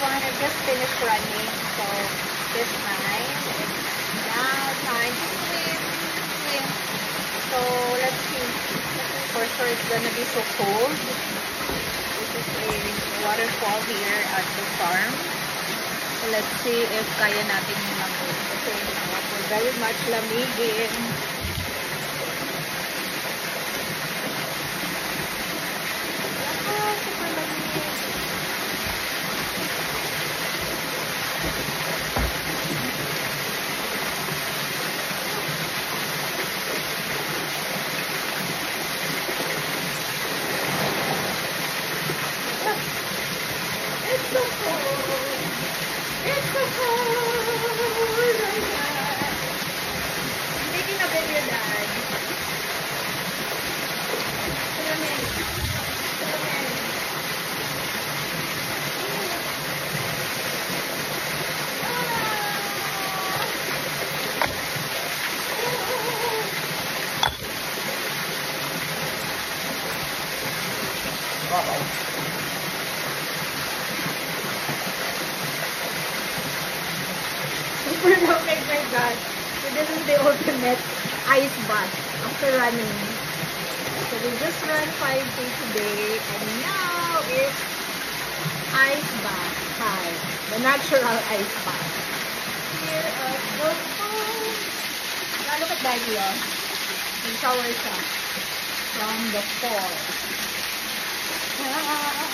everyone. I just finished running, so this time it's now time to swim. So let's see. For sure it's gonna be so cold. This is a waterfall here at the farm. So let's see if kaya natin yung lamig. Okay, we're very much lamigin. It's so cold. It's so cold. I'm taking a video, Dad. Oh my God. So this is the ultimate ice bath after running. So we just ran 5K today and now it's ice bath time. The natural ice bath. Here at the falls. Now look at Daddy, oh. May shower siya from the falls. Ah.